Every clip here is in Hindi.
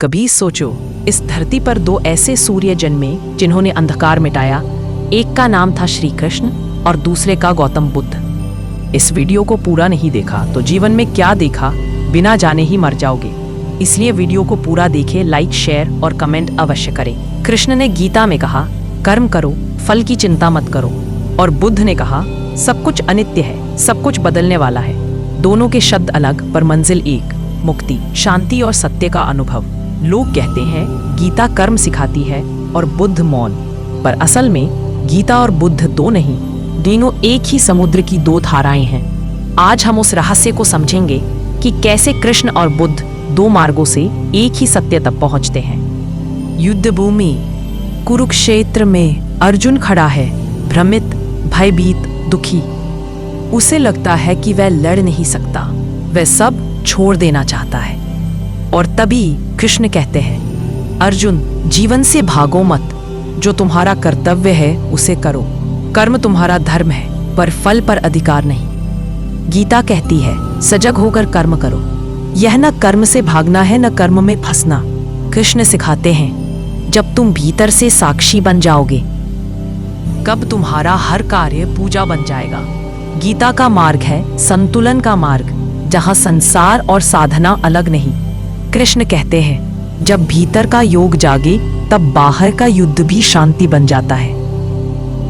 कभी सोचो, इस धरती पर दो ऐसे सूर्य जन्मे जिन्होंने अंधकार मिटाया। एक का नाम था श्री कृष्ण और दूसरे का गौतम बुद्ध। इस वीडियो को पूरा नहीं देखा तो जीवन में क्या देखा बिना जाने ही मर जाओगे। इसलिए वीडियो को पूरा देखें, लाइक, शेयर और कमेंट अवश्य करें। कृष्ण ने गीता में कहा, कर्म करो, फल की चिंता मत करो। और बुद्ध ने कहा, सब कुछ अनित्य है, सब कुछ बदलने वाला है। दोनों के शब्द अलग पर मंजिल एक, मुक्ति, शांति और सत्य का अनुभव। लोग कहते हैं गीता कर्म सिखाती है और बुद्ध मौन, पर असल में गीता और बुद्ध दो नहीं, तीनों एक ही समुद्र की दो धाराएं हैं। आज हम उस रहस्य को समझेंगे कि कैसे कृष्ण और बुद्ध दो मार्गों से एक ही सत्य तक पहुंचते हैं। युद्ध भूमि कुरुक्षेत्र में अर्जुन खड़ा है, भ्रमित, भयभीत, दुखी। उसे लगता है कि वह लड़ नहीं सकता, वह सब छोड़ देना चाहता है। और तभी कृष्ण कहते हैं, अर्जुन, जीवन से भागो मत, जो तुम्हारा कर्तव्य है उसे करो। कर्म तुम्हारा धर्म है, पर फल पर अधिकार नहीं। गीता कहती है, सजग होकर कर्म करो। यह न कर्म से भागना है, न कर्म में फंसना। कृष्ण सिखाते हैं, जब तुम भीतर से साक्षी बन जाओगे, कब तुम्हारा हर कार्य पूजा बन जाएगा। गीता का मार्ग है संतुलन का मार्ग, जहां संसार और साधना अलग नहीं। कृष्ण कहते हैं, जब भीतर का योग जागे तब बाहर का युद्ध भी शांति बन जाता है।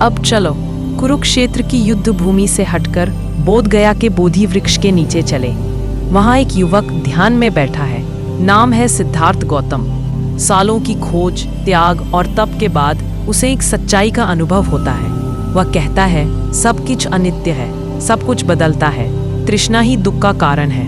अब चलो कुरुक्षेत्र की युद्ध भूमि से हटकर बोध गया के बोधि वृक्ष के नीचे चले। वहां एक युवक ध्यान में बैठा है, नाम है सिद्धार्थ गौतम। सालों की खोज, त्याग और तप के बाद उसे एक सच्चाई का अनुभव होता है। वह कहता है, सब कुछ अनित्य है, सब कुछ बदलता है, तृष्णा ही दुख का कारण है।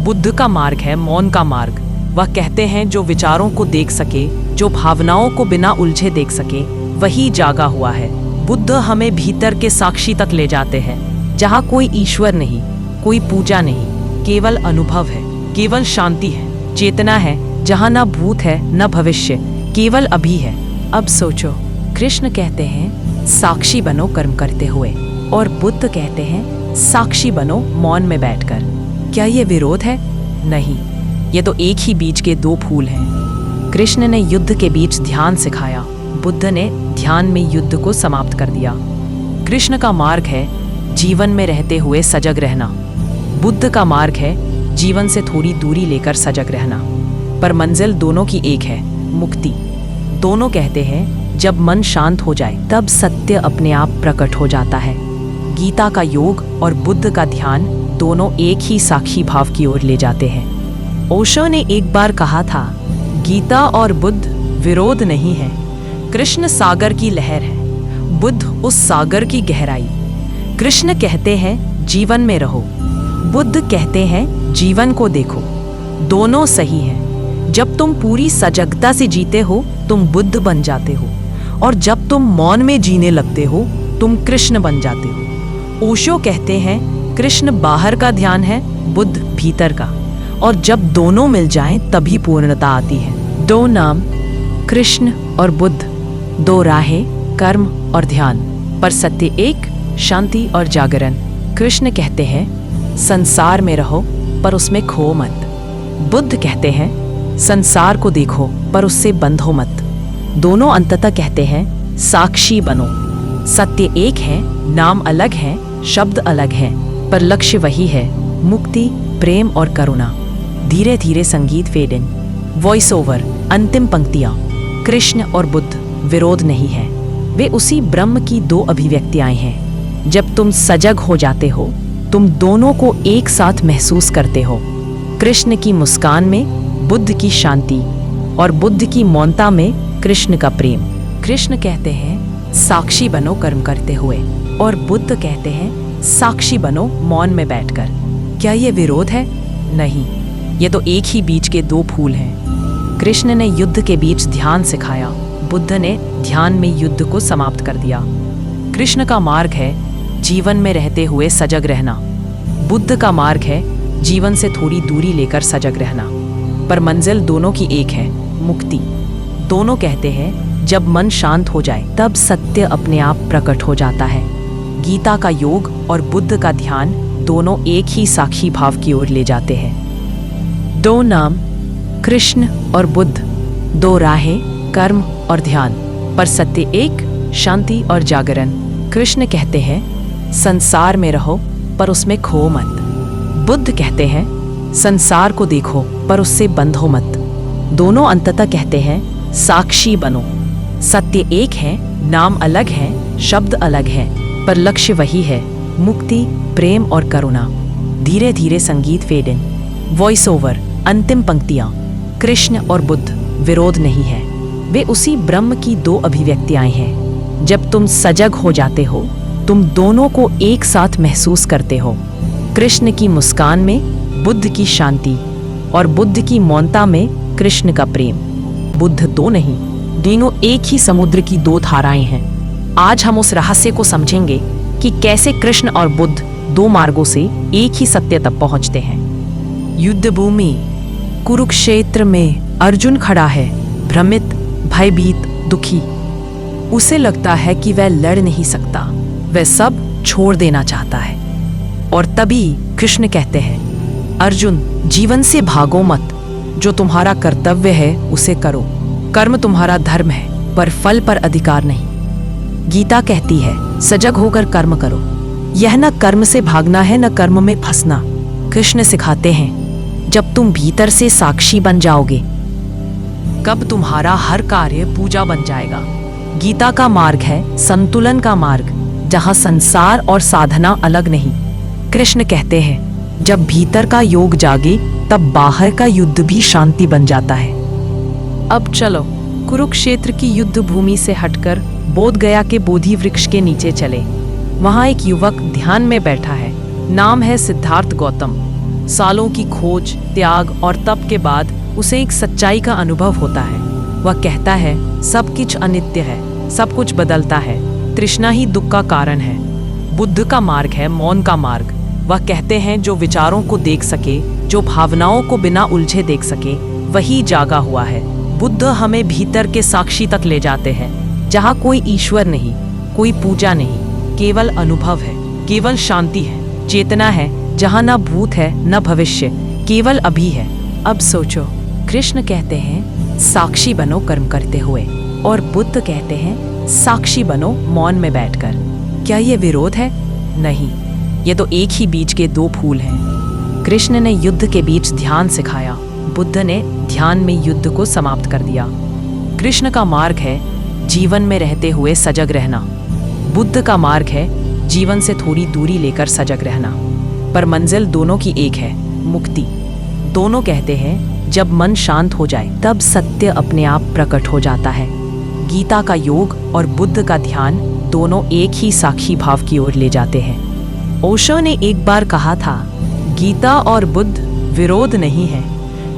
बुद्ध का मार्ग है मौन का मार्ग। वह कहते हैं, जो विचारों को देख सके, जो भावनाओं को बिना उलझे देख सके, वही जागा हुआ है। बुद्ध हमें भीतर के साक्षी तक ले जाते हैं, जहाँ कोई ईश्वर नहीं, कोई पूजा नहीं, केवल अनुभव है, केवल शांति है, चेतना है, जहाँ न भूत है न भविष्य, केवल अभी है। अब सोचो, कृष्ण कहते हैं साक्षी बनो कर्म करते हुए, और बुद्ध कहते हैं साक्षी बनो मौन में बैठकर। क्या ये विरोध है? नहीं, ये तो एक ही बीज के दो फूल हैं। कृष्ण ने युद्ध के बीच ध्यान सिखाया, बुद्ध ने ध्यान में युद्ध को समाप्त कर दिया। कृष्ण का मार्ग है जीवन में रहते हुए सजग रहना, बुद्ध का मार्ग है जीवन से थोड़ी दूरी लेकर सजग रहना, पर मंजिल दोनों की एक है, मुक्ति। दोनों कहते हैं, जब मन शांत हो जाए तब सत्य अपने आप प्रकट हो जाता है। गीता का योग और बुद्ध का ध्यान दोनों एक ही साक्षी भाव की ओर ले जाते हैं। ओशो ने एक बार कहा था, गीता और बुद्ध विरोध नहीं है, कृष्ण सागर की लहर है, बुद्ध उस सागर की गहराई। कृष्ण कहते हैं जीवन में रहो, बुद्ध कहते हैं जीवन को देखो। दोनों सही हैं। जब तुम पूरी सजगता से जीते हो तुम बुद्ध बन जाते हो, और जब तुम मौन में जीने लगते हो तुम कृष्ण बन जाते हो। ओशो कहते हैं, कृष्ण बाहर का ध्यान है, बुद्ध भीतर का, और जब दोनों मिल जाएं तभी पूर्णता आती है। दो नाम कृष्ण और बुद्ध, दो राहें कर्म और ध्यान, पर सत्य एक, शांति और जागरण। कृष्ण कहते हैं संसार में रहो पर उसमें खो मत। बुद्ध कहते हैं संसार को देखो पर उससे बंधो मत। दोनों अंततः कहते हैं साक्षी बनो। सत्य एक है, नाम अलग है, शब्द अलग हैं, पर लक्ष्य वही है, मुक्ति, प्रेम और करुणा। धीरे धीरे संगीत फेड इन, वॉइस ओवर, अंतिम पंक्तियां। कृष्ण और बुद्ध विरोध नहीं है, वे उसी ब्रह्म की दो अभिव्यक्तियां हैं। जब तुम सजग हो जाते हो तुम दोनों को एक साथ महसूस करते हो। कृष्ण की मुस्कान में बुद्ध की शांति, और बुद्ध की मौनता में कृष्ण का प्रेम। कृष्ण कहते हैं साक्षी बनो कर्म करते हुए, और बुद्ध कहते हैं साक्षी बनो मौन में बैठकर। क्या ये विरोध है? नहीं, ये तो एक ही बीज के दो फूल हैं। कृष्ण ने युद्ध के बीच ध्यान सिखाया, बुद्ध ने ध्यान में युद्ध को समाप्त कर दिया। कृष्ण का मार्ग है जीवन में रहते हुए सजग रहना, बुद्ध का मार्ग है जीवन से थोड़ी दूरी लेकर सजग रहना, पर मंजिल दोनों की एक है, मुक्ति। दोनों कहते हैं, जब मन शांत हो जाए तब सत्य अपने आप प्रकट हो जाता है। गीता का योग और बुद्ध का ध्यान दोनों एक ही साक्षी भाव की ओर ले जाते हैं। दो नाम कृष्ण और बुद्ध, दो राहें, कर्म और ध्यान, पर सत्य एक, शांति और जागरण। कृष्ण कहते हैं संसार में रहो पर उसमें खो मत। बुद्ध कहते हैं संसार को देखो पर उससे बंधो मत। दोनों अंततः कहते हैं साक्षी बनो। सत्य एक है, नाम अलग है, शब्द अलग है, पर लक्ष्य वही है, मुक्ति, प्रेम और करुणा। धीरे धीरे संगीत फेड इन, वॉइस ओवर, अंतिम पंक्तियां। कृष्ण और बुद्ध विरोध नहीं है, वे उसी ब्रह्म की दो अभिव्यक्तियां हैं। जब तुम सजग हो जाते हो, तुम दोनों को एक साथ महसूस करते हो। कृष्ण की मुस्कान में बुद्ध की शांति, और बुद्ध की मौनता में कृष्ण का प्रेम। बुद्ध दो नहीं, दोनों एक ही समुद्र की दो धाराएं हैं। आज हम उस रहस्य को समझेंगे कि कैसे कृष्ण और बुद्ध दो मार्गों से एक ही सत्य तक पहुंचते हैं। युद्ध भूमि कुरुक्षेत्र में अर्जुन खड़ा है, भ्रमित, भयभीत, दुखी। उसे लगता है कि वह लड़ नहीं सकता, वह सब छोड़ देना चाहता है। और तभी कृष्ण कहते हैं अर्जुन, जीवन से भागो मत, जो तुम्हारा कर्तव्य है उसे करो। कर्म तुम्हारा धर्म है, पर फल पर अधिकार नहीं। गीता कहती है सजग होकर कर्म करो। यह न कर्म से भागना है, न कर्म में फंसना। कृष्ण सिखाते हैं जब तुम भीतर से साक्षी बन जाओगे, कब तुम्हारा हर कार्य पूजा बन जाएगा। गीता का मार्ग है संतुलन का मार्ग, जहां संसार और साधना अलग नहीं। कृष्ण कहते हैं जब भीतर का योग जागे, तब बाहर का युद्ध भी शांति बन जाता है। अब चलो कुरुक्षेत्र की युद्ध भूमि से हटकर बोध गया के बोधि वृक्ष के नीचे चले। वहां एक युवक ध्यान में बैठा है, नाम है सिद्धार्थ गौतम। सालों की खोज, त्याग और तप के बाद उसे एक सच्चाई का अनुभव होता है। वह कहता है सब कुछ अनित्य है, सब कुछ बदलता है, तृष्णा ही दुख का कारण है। बुद्ध का मार्ग है मौन का मार्ग। वह कहते हैं जो विचारों को देख सके, जो भावनाओं को बिना उलझे देख सके, वही जागा हुआ है। बुद्ध हमें भीतर के साक्षी तक ले जाते हैं, जहाँ कोई ईश्वर नहीं, कोई पूजा नहीं, केवल अनुभव है, केवल शांति है, चेतना है, जहाँ न भूत है न भविष्य, केवल अभी है। अब सोचो, कृष्ण कहते हैं साक्षी बनो कर्म करते हुए, और बुद्ध कहते हैं साक्षी बनो मौन में बैठकर। क्या ये विरोध है? नहीं, ये तो एक ही बीज के दो फूल हैं। कृष्ण ने युद्ध के बीच ध्यान सिखाया, बुद्ध ने ध्यान में युद्ध को समाप्त कर दिया। कृष्ण का मार्ग है जीवन में रहते हुए सजग रहना, बुद्ध का मार्ग है जीवन से थोड़ी दूरी लेकर सजग रहना, पर मंजिल दोनों की एक है, मुक्ति। दोनों कहते हैं जब मन शांत हो जाए तब सत्य अपने आप प्रकट हो जाता है। गीता का योग और बुद्ध का ध्यान दोनों एक ही साक्षी भाव की ओर ले जाते हैं। ओशो ने एक बार कहा था, गीता और बुद्ध विरोध नहीं है,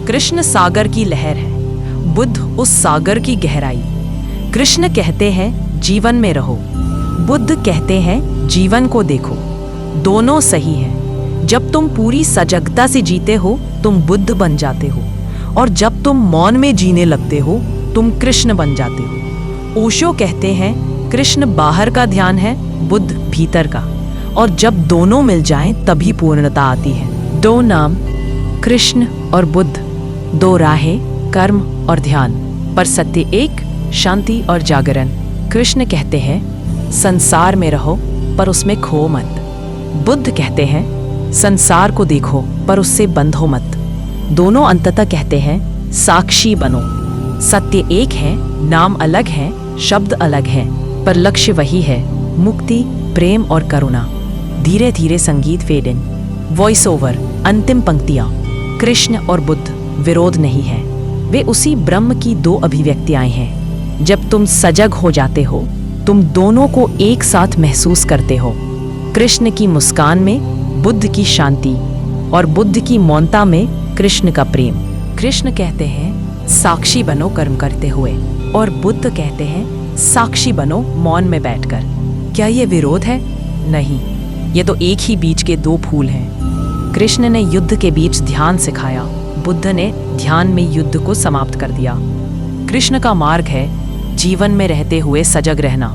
कृष्ण सागर की लहर है, बुद्ध उस सागर की गहराई। कृष्ण कहते हैं जीवन में रहो, बुद्ध कहते हैं जीवन को देखो। दोनों सही हैं। जब तुम पूरी सजगता से जीते हो, तुम बुद्ध बन जाते हो, और जब तुम मौन में जीने लगते हो, तुम कृष्ण बन जाते हो। ओशो कहते हैं कृष्ण बाहर का ध्यान है, बुद्ध भीतर का, और जब दोनों मिल जाएं तभी पूर्णता आती है। दो नाम, कृष्ण और बुद्ध, दो राहें, कर्म और ध्यान, पर सत्य एक, शांति और जागरण। कृष्ण कहते हैं संसार में रहो पर उसमें खो मत। बुद्ध कहते हैं संसार को देखो पर उससे बंधो मत। दोनों अंततः कहते हैं साक्षी बनो। सत्य एक है, नाम अलग है, शब्द अलग है, पर लक्ष्य वही है, मुक्ति, प्रेम और करुणा। धीरे धीरे संगीत फेड इन, वॉइस ओवर, अंतिम पंक्तियां। कृष्ण और बुद्ध विरोध नहीं है, वे उसी ब्रह्म की दो अभिव्यक्तियां हैं। जब तुम सजग हो जाते हो, तुम दोनों को एक साथ महसूस करते हो। कृष्ण की मुस्कान में बुद्ध की शांति, और बुद्ध की मौनता में कृष्ण का प्रेम। कृष्ण कहते हैं साक्षी बनो कर्म करते हुए, और बुद्ध कहते हैं साक्षी बनो मौन में बैठकर। क्या ये विरोध है? नहीं, ये तो एक ही बीज के दो फूल हैं। कृष्ण ने युद्ध के बीच ध्यान सिखाया, बुद्ध ने ध्यान में युद्ध को समाप्त कर दिया। कृष्ण का मार्ग है जीवन में रहते हुए सजग रहना,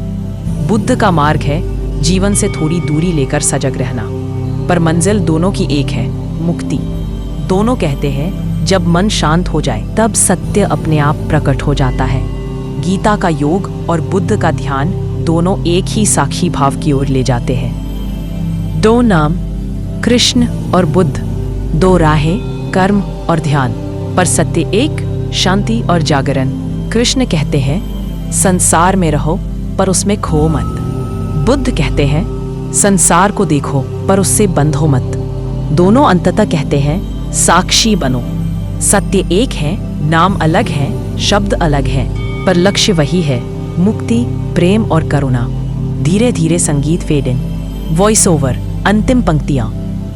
बुद्ध का मार्ग है जीवन से थोड़ी दूरी लेकर सजग रहना, पर मंजिल दोनों की एक है, मुक्ति। दोनों कहते हैं जब मन शांत हो जाए तब सत्य अपने आप प्रकट हो जाता है। गीता का योग और बुद्ध का ध्यान दोनों एक ही साक्षी भाव की ओर ले जाते हैं। दो नाम, कृष्ण और बुद्ध, दो राहें, कर्म और ध्यान, पर सत्य एक, शांति और जागरण। कृष्ण कहते हैं संसार में रहो पर उसमें खो मत। बुद्ध कहते हैं संसार को देखो पर उससे बंधो मत। दोनों अंततः कहते हैं साक्षी बनो। सत्य एक है, नाम अलग है, शब्द अलग है, पर लक्ष्य वही है, मुक्ति, प्रेम और करुणा। धीरे धीरे संगीत फेड इन, वॉइस ओवर, अंतिम पंक्तियां।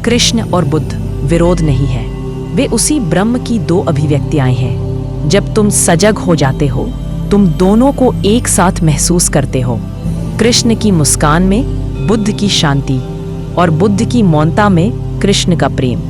कृष्ण और बुद्ध विरोध नहीं है, वे उसी ब्रह्म की दो अभिव्यक्तियां हैं। जब तुम सजग हो जाते हो तुम दोनों को एक साथ महसूस करते हो। कृष्ण की मुस्कान में बुद्ध की शांति और बुद्ध की मौनता में कृष्ण का प्रेम।